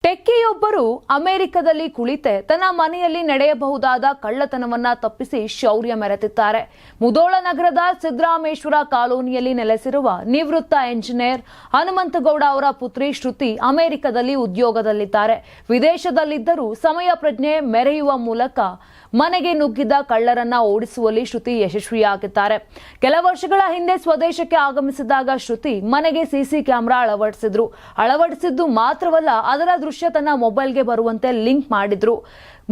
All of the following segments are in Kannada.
ಟೆಕ್ಕಿಯೊಬ್ಬರು ಅಮೆರಿಕದಲ್ಲಿ ಕುಳಿತೆ ತನ್ನ ಮನೆಯಲ್ಲಿ ನಡೆಯಬಹುದಾದ ಕಳ್ಳತನವನ್ನ ತಪ್ಪಿಸಿ ಶೌರ್ಯ ಮೆರೆದಿದ್ದಾರೆ. ಮುಧೋಳ ನಗರದ ಸಿದ್ದರಾಮೇಶ್ವರ ಕಾಲೋನಿಯಲ್ಲಿ ನೆಲೆಸಿರುವ ನಿವೃತ್ತ ಎಂಜಿನಿಯರ್ ಹನುಮಂತಗೌಡ ಅವರ ಪುತ್ರಿ ಶ್ರುತಿ ಅಮೆರಿಕದಲ್ಲಿ ಉದ್ಯೋಗದಲ್ಲಿದ್ದಾರೆ. ವಿದೇಶದಲ್ಲಿದ್ದರೂ ಸಮಯ ಪ್ರಜ್ಞೆ ಮೆರೆಯುವ ಮೂಲಕ ಮನೆಗೆ ನುಗ್ಗಿದ ಕಳ್ಳರನ್ನ ಓಡಿಸುವಲ್ಲಿ ಶ್ರುತಿ ಯಶಸ್ವಿಯಾಗಿದ್ದಾರೆ. ಕೆಲ ವರ್ಷಗಳ ಹಿಂದೆ ಸ್ವದೇಶಕ್ಕೆ ಆಗಮಿಸಿದಾಗ ಶ್ರುತಿ ಮನೆಗೆ ಸಿಸಿ ಕ್ಯಾಮೆರಾ ಅಳವಡಿಸಿದ್ದು ಮಾತ್ರವಲ್ಲ, ಅದರ ದೃಶ್ಯ ತನ್ನ ಮೊಬೈಲ್ಗೆ ಬರುವಂತೆ ಲಿಂಕ್ ಮಾಡಿದ್ರು.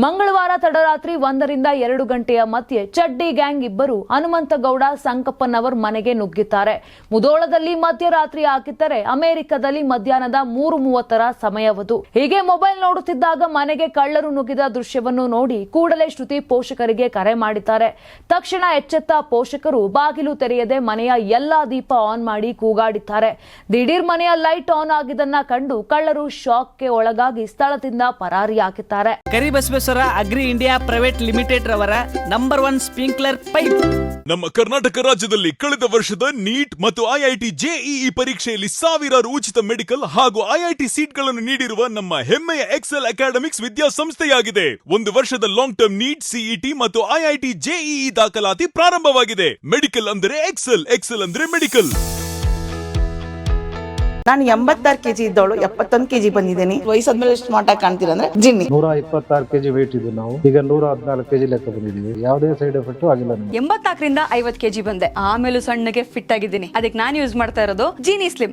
ಮಂಗಳವಾರ ತಡರಾತ್ರಿ 1 ರಿಂದ 2 ಗಂಟೆಯ ಮಧ್ಯೆ ಚಡ್ಡಿ ಗ್ಯಾಂಗ್ ಇಬ್ಬರು ಹನುಮಂತಗೌಡ ಸಂಕಪ್ಪನವರ್ ಮನೆಗೆ ನುಗ್ಗಿದ್ದಾರೆ. ಮುಧೋಳದಲ್ಲಿ ಮಧ್ಯರಾತ್ರಿ ಆಗಿದ್ದರೆ ಅಮೆರಿಕದಲ್ಲಿ ಮಧ್ಯಾಹ್ನದ 3:30 ಸಮಯವದು. ಹೀಗೆ ಮೊಬೈಲ್ ನೋಡುತ್ತಿದ್ದಾಗ ಮನೆಗೆ ಕಳ್ಳರು ನುಗ್ಗಿದ ದೃಶ್ಯವನ್ನು ನೋಡಿ ಕೂಡಲೇ ಶ್ರುತಿ ಪೋಷಕರಿಗೆ ಕರೆ ಮಾಡಿದ್ದಾರೆ. ತಕ್ಷಣ ಎಚ್ಚೆತ್ತ ಪೋಷಕರು ಬಾಗಿಲು ತೆರೆಯದೆ ಮನೆಯ ಎಲ್ಲಾ ದೀಪ ಆನ್ ಮಾಡಿ ಕೂಗಾಡಿದ್ದಾರೆ. ದಿಢೀರ್ ಮನೆಯ ಲೈಟ್ ಆನ್ ಆಗಿದ್ದನ್ನ ಕಂಡು ಕಳ್ಳರು ಶಾಕ್ಗೆ ಒಳಗಾಗಿ ಸ್ಥಳದಿಂದ ಪರಾರಿಯಾಗಿದ್ದಾರೆ. ಅಗ್ರಿ ಇಂಡಿಯಾ ಪ್ರೈವೇಟ್ ಲಿಮಿಟೆಡ್ ರವರ ನಂಬರ್ 1 ಸ್ಪ್ರಿಂಕ್ಲರ್ ಪೈಪ್. ನಮ್ಮ ಕರ್ನಾಟಕ ರಾಜ್ಯದಲ್ಲಿ ಕಳೆದ ವರ್ಷದ ನೀಟ್ ಮತ್ತು ಐಐಟಿ ಜೆಇಇ ಪರೀಕ್ಷೆಯಲ್ಲಿ ಸಾವಿರಾರು ಉಚಿತ ಮೆಡಿಕಲ್ ಹಾಗೂ ಐಐಟಿ ಸೀಟ್ಗಳನ್ನು ನೀಡಿರುವ ನಮ್ಮ ಹೆಮ್ಮೆಯ ಎಕ್ಸೆಲ್ ಅಕಾಡೆಮಿಕ್ಸ್ ವಿದ್ಯಾಸಂಸ್ಥೆಯಾಗಿದೆ. 1 ವರ್ಷದ ಲಾಂಗ್ ಟರ್ಮ್ ನೀಟ್, ಸಿಇಟಿ ಮತ್ತು ಐಐಟಿ ಜೆಇಇ ದಾಖಲಾತಿ ಪ್ರಾರಂಭವಾಗಿದೆ. ಮೆಡಿಕಲ್ ಅಂದರೆ ಎಕ್ಸೆಲ್, ಎಕ್ಸೆಲ್ ಅಂದ್ರೆ ಮೆಡಿಕಲ್. ನಾನು 86 kg ಇದ್ದವಳು 71 kg ಬಂದಿದ್ದೇನೆ. ವಯಸ್ಸಾದ್ಮೇಲೆ ಸ್ಮಾರ್ಟ್ ಆಗಿ ಕಾಣ್ತೀರಾ ಅಂದ್ರೆ ಜಿನ್ನಿ. 126 kg ವೇಟ್ ಇದ್ದು ನಾವು ಈಗ 114 kg ಲೆಕ್ಕ ಬಂದಿದ್ದೀವಿ. ಯಾವುದೇ ಸೈಡ್ ಎಫೆಕ್ಟ್ ಆಗಿಲ್ಲ ನಮಗೆ. 84 ರಿಂದ 50 kg ಬಂದೆ. ಆಮೇಲೆ ಸಣ್ಣಗೆ ಫಿಟ್ ಆಗಿದ್ದೀನಿ. ಅದಕ್ಕೆ ನಾನು ಯೂಸ್ ಮಾಡ್ತಾ ಇರೋದು ಜೀನಿ ಸ್ಲಿಮ್.